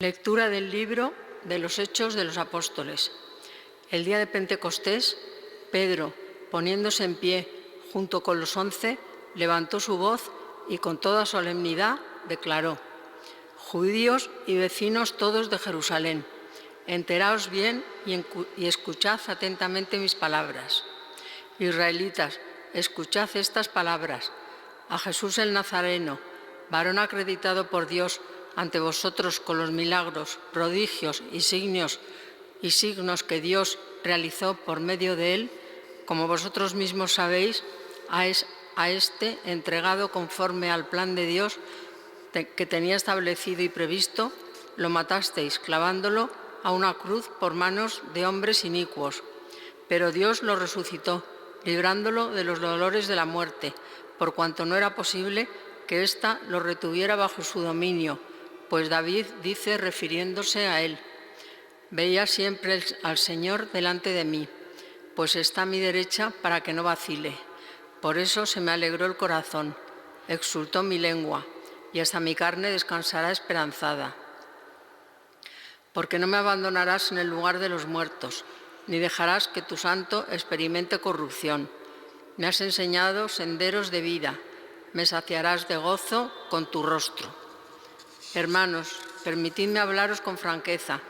Lectura del libro de los Hechos de los Apóstoles. El día de Pentecostés, Pedro, poniéndose en pie junto con los 11, levantó su voz y con toda solemnidad declaró: Judíos y vecinos todos de Jerusalén, enteraos bien y escuchad atentamente mis palabras. Israelitas, escuchad estas palabras. A Jesús el Nazareno, varón acreditado por Dios ante vosotros con los milagros, prodigios y signos que Dios realizó por medio de él, como vosotros mismos sabéis, a este entregado conforme al plan de Dios que tenía establecido y previsto, lo matasteis clavándolo a una cruz por manos de hombres inicuos. Pero Dios lo resucitó, librándolo de los dolores de la muerte, por cuanto no era posible que ésta lo retuviera bajo su dominio, pues David dice refiriéndose a él: Veía siempre al Señor delante de mí, pues está a mi derecha para que no vacile. Por eso se me alegró el corazón, exultó mi lengua, y hasta mi carne descansará esperanzada. Porque no me abandonarás en el lugar de los muertos, ni dejarás que tu santo experimente corrupción. Me has enseñado senderos de vida, me saciarás de gozo con tu rostro. Hermanos, permitidme hablaros con franqueza.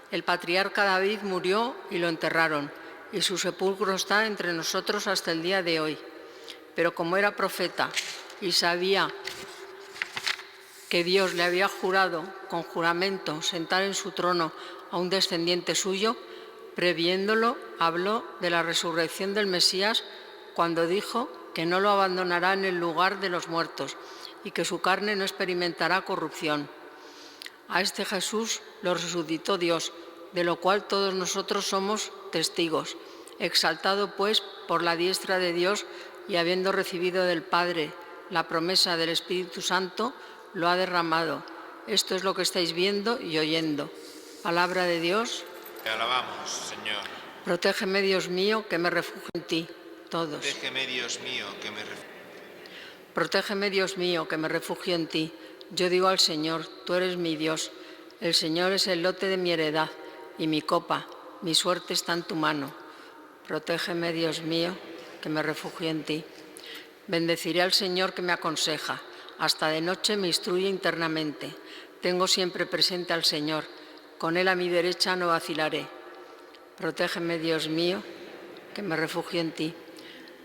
El patriarca David murió y lo enterraron, y su sepulcro está entre nosotros hasta el día de hoy. Pero como era profeta y sabía que Dios le había jurado con juramento sentar en su trono a un descendiente suyo, previéndolo, habló de la resurrección del Mesías cuando dijo que no lo abandonará en el lugar de los muertos y que su carne no experimentará corrupción. A este Jesús lo resucitó Dios, de lo cual todos nosotros somos testigos. Exaltado pues por la diestra de Dios y habiendo recibido del Padre la promesa del Espíritu Santo, lo ha derramado. Esto es lo que estáis viendo y oyendo. Palabra de Dios. Te alabamos, Señor. Protégeme, Dios mío, que me refugio en ti. Todos. Protégeme, Dios mío, que me refugio. Protégeme, Dios mío, que me refugio en ti. Yo digo al Señor, tú eres mi Dios. El Señor es el lote de mi heredad y mi copa. Mi suerte está en tu mano. Protégeme, Dios mío, que me refugio en ti. Bendeciré al Señor que me aconseja. Hasta de noche me instruye internamente. Tengo siempre presente al Señor. Con Él a mi derecha no vacilaré. Protégeme, Dios mío, que me refugio en ti.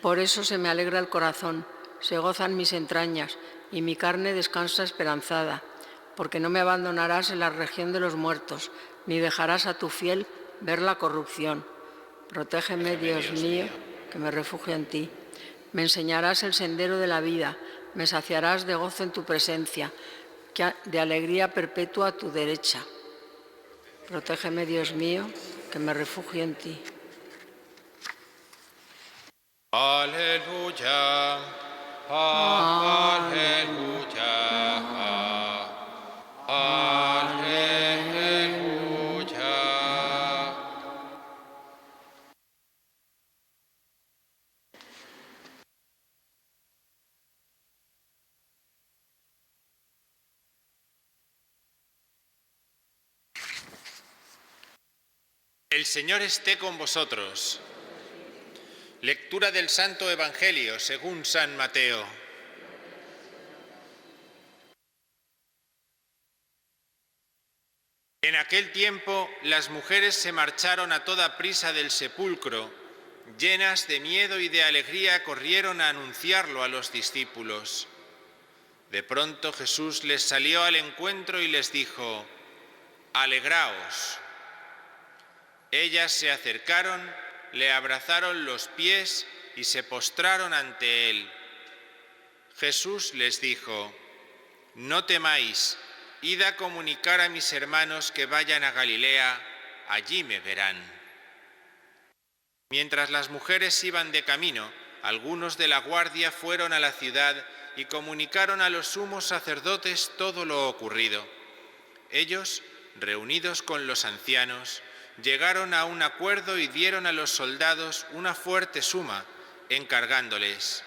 Por eso se me alegra el corazón, se gozan mis entrañas, y mi carne descansa esperanzada, porque no me abandonarás en la región de los muertos, ni dejarás a tu fiel ver la corrupción. Protégeme, Dios mío, que me refugio en ti. Me enseñarás el sendero de la vida, me saciarás de gozo en tu presencia, de alegría perpetua a tu derecha. Protégeme, Dios mío, que me refugio en ti. Aleluya, aleluya, aleluya. El Señor esté con vosotros. Lectura del Santo Evangelio según San Mateo. En aquel tiempo las mujeres se marcharon a toda prisa del sepulcro, llenas de miedo y de alegría corrieron a anunciarlo a los discípulos. De pronto Jesús les salió al encuentro y les dijo: «Alegraos». Ellas se acercaron, le abrazaron los pies y se postraron ante él. Jesús les dijo: «No temáis, id a comunicar a mis hermanos que vayan a Galilea, allí me verán». Mientras las mujeres iban de camino, algunos de la guardia fueron a la ciudad y comunicaron a los sumos sacerdotes todo lo ocurrido. Ellos, reunidos con los ancianos, llegaron a un acuerdo y dieron a los soldados una fuerte suma, encargándoles: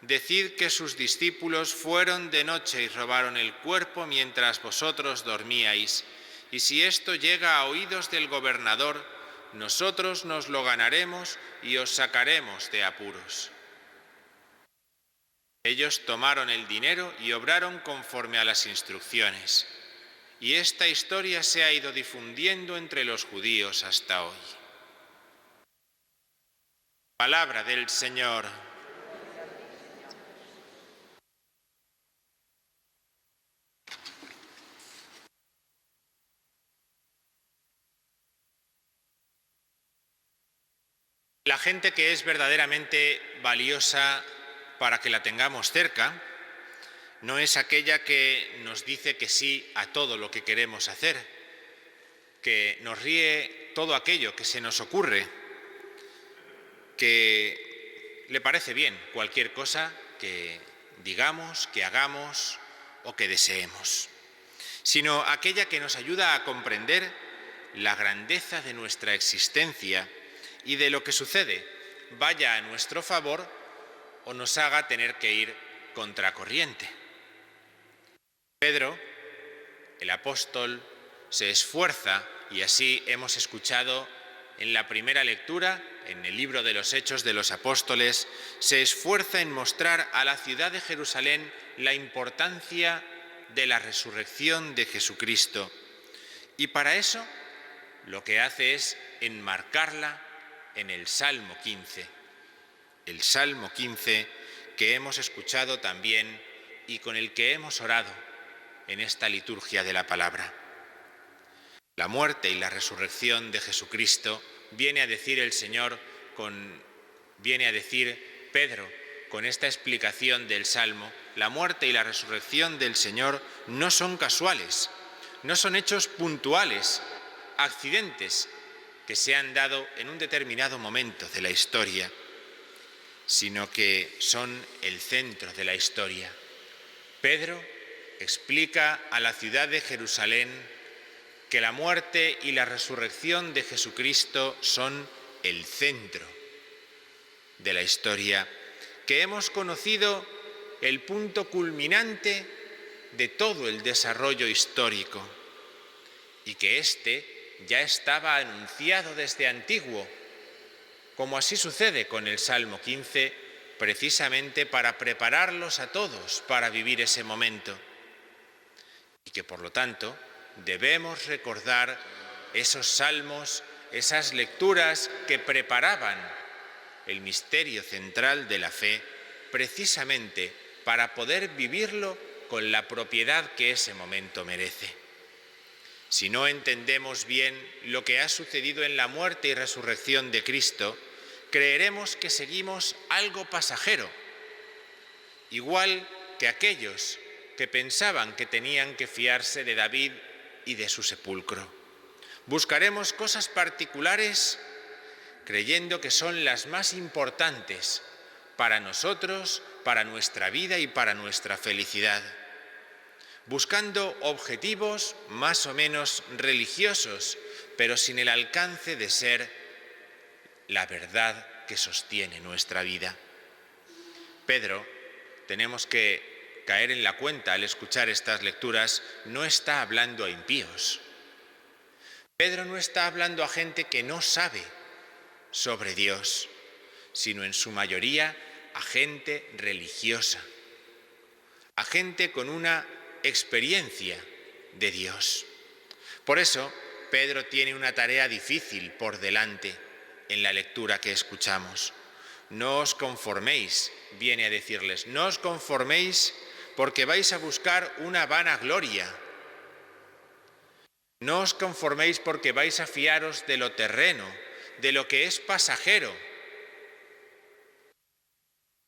Decid que sus discípulos fueron de noche y robaron el cuerpo mientras vosotros dormíais. Y si esto llega a oídos del gobernador, nosotros nos lo ganaremos y os sacaremos de apuros. Ellos tomaron el dinero y obraron conforme a las instrucciones. Y esta historia se ha ido difundiendo entre los judíos hasta hoy. Palabra del Señor. La gente que es verdaderamente valiosa para que la tengamos cerca no es aquella que nos dice que sí a todo lo que queremos hacer, que nos ríe todo aquello que se nos ocurre, que le parece bien cualquier cosa que digamos, que hagamos o que deseemos, sino aquella que nos ayuda a comprender la grandeza de nuestra existencia y de lo que sucede, vaya a nuestro favor o nos haga tener que ir contracorriente. Pedro, el apóstol, se esfuerza, y así hemos escuchado en la primera lectura, en el libro de los Hechos de los Apóstoles, se esfuerza en mostrar a la ciudad de Jerusalén la importancia de la resurrección de Jesucristo. Y para eso lo que hace es enmarcarla en el Salmo 15. El Salmo 15 que hemos escuchado también y con el que hemos orado en esta liturgia de la palabra. La muerte y la resurrección de Jesucristo, viene a decir el Señor, viene a decir Pedro con esta explicación del Salmo, la muerte y la resurrección del Señor no son casuales, no son hechos puntuales, accidentes que se han dado en un determinado momento de la historia, sino que son el centro de la historia. Pedro explica a la ciudad de Jerusalén que la muerte y la resurrección de Jesucristo son el centro de la historia, que hemos conocido el punto culminante de todo el desarrollo histórico y que éste ya estaba anunciado desde antiguo, como así sucede con el Salmo 15, precisamente para prepararlos a todos para vivir ese momento. Y que por lo tanto debemos recordar esos salmos, esas lecturas que preparaban el misterio central de la fe, precisamente para poder vivirlo con la propiedad que ese momento merece. Si no entendemos bien lo que ha sucedido en la muerte y resurrección de Cristo, creeremos que seguimos algo pasajero, igual que aquellos que pensaban que tenían que fiarse de David y de su sepulcro. Buscaremos cosas particulares creyendo que son las más importantes para nosotros, para nuestra vida y para nuestra felicidad. Buscando objetivos más o menos religiosos, pero sin el alcance de ser la verdad que sostiene nuestra vida. Pedro, tenemos que caer en la cuenta al escuchar estas lecturas, no está hablando a impíos. Pedro no está hablando a gente que no sabe sobre Dios, sino en su mayoría a gente religiosa, a gente con una experiencia de Dios. Por eso, Pedro tiene una tarea difícil por delante en la lectura que escuchamos. No os conforméis, viene a decirles, no os conforméis porque vais a buscar una vanagloria. No os conforméis porque vais a fiaros de lo terreno, de lo que es pasajero.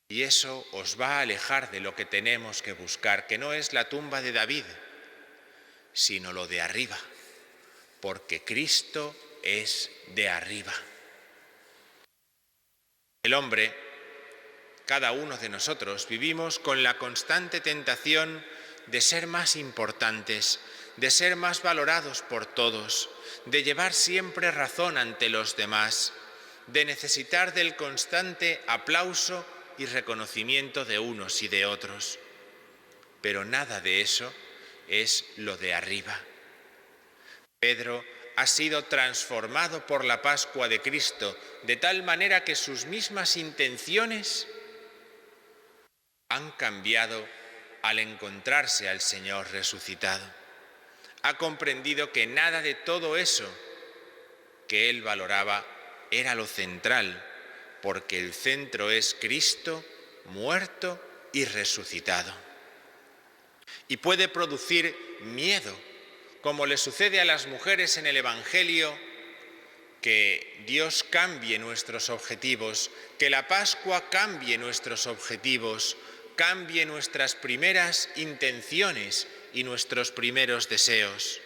Y eso os va a alejar de lo que tenemos que buscar, que no es la tumba de David, sino lo de arriba, porque Cristo es de arriba. El hombre, cada uno de nosotros, vivimos con la constante tentación de ser más importantes, de ser más valorados por todos, de llevar siempre razón ante los demás, de necesitar del constante aplauso y reconocimiento de unos y de otros. Pero nada de eso es lo de arriba. Pedro ha sido transformado por la Pascua de Cristo de tal manera que sus mismas intenciones han cambiado al encontrarse al Señor resucitado. Ha comprendido que nada de todo eso que él valoraba era lo central, porque el centro es Cristo muerto y resucitado. Y puede producir miedo, como le sucede a las mujeres en el Evangelio, que Dios cambie nuestros objetivos, que la Pascua cambie nuestros objetivos, cambie nuestras primeras intenciones y nuestros primeros deseos,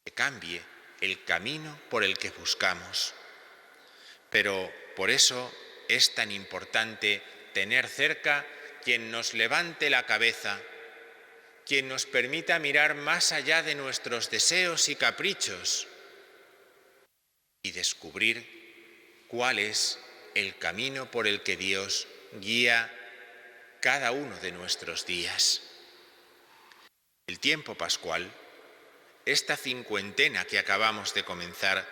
que cambie el camino por el que buscamos. Pero por eso es tan importante tener cerca quien nos levante la cabeza, quien nos permita mirar más allá de nuestros deseos y caprichos y descubrir cuál es el camino por el que Dios guía cada uno de nuestros días. El tiempo pascual, esta cincuentena que acabamos de comenzar,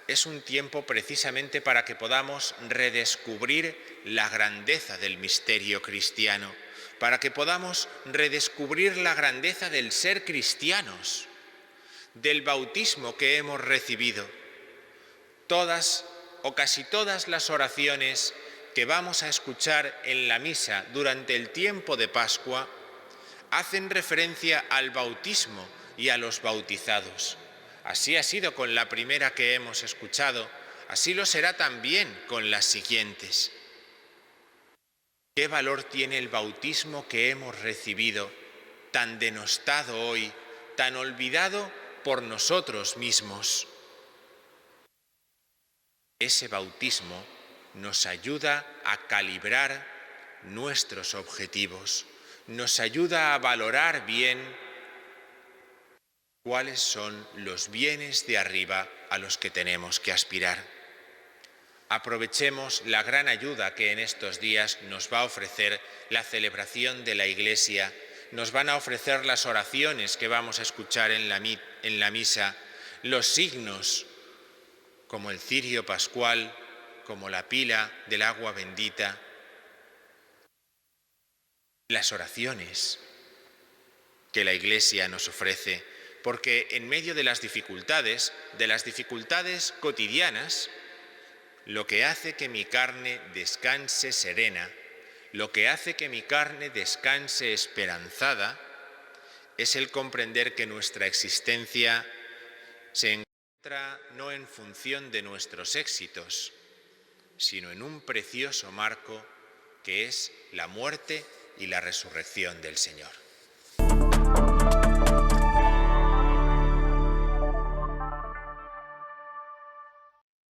es un tiempo precisamente para que podamos redescubrir la grandeza del misterio cristiano, para que podamos redescubrir la grandeza del ser cristianos, del bautismo que hemos recibido. Todas o casi todas las oraciones que vamos a escuchar en la misa durante el tiempo de Pascua hacen referencia al bautismo y a los bautizados. Así ha sido con la primera que hemos escuchado, así lo será también con las siguientes. ¿Qué valor tiene el bautismo que hemos recibido, tan denostado hoy, tan olvidado por nosotros mismos? Ese bautismo nos ayuda a calibrar nuestros objetivos, nos ayuda a valorar bien cuáles son los bienes de arriba a los que tenemos que aspirar. Aprovechemos la gran ayuda que en estos días nos va a ofrecer la celebración de la Iglesia, nos van a ofrecer las oraciones que vamos a escuchar en la misa, los signos como el cirio pascual, como la pila del agua bendita, las oraciones que la Iglesia nos ofrece, porque en medio de las dificultades cotidianas, lo que hace que mi carne descanse serena, lo que hace que mi carne descanse esperanzada, es el comprender que nuestra existencia se encuentra no en función de nuestros éxitos, sino en un precioso marco que es la muerte y la resurrección del Señor.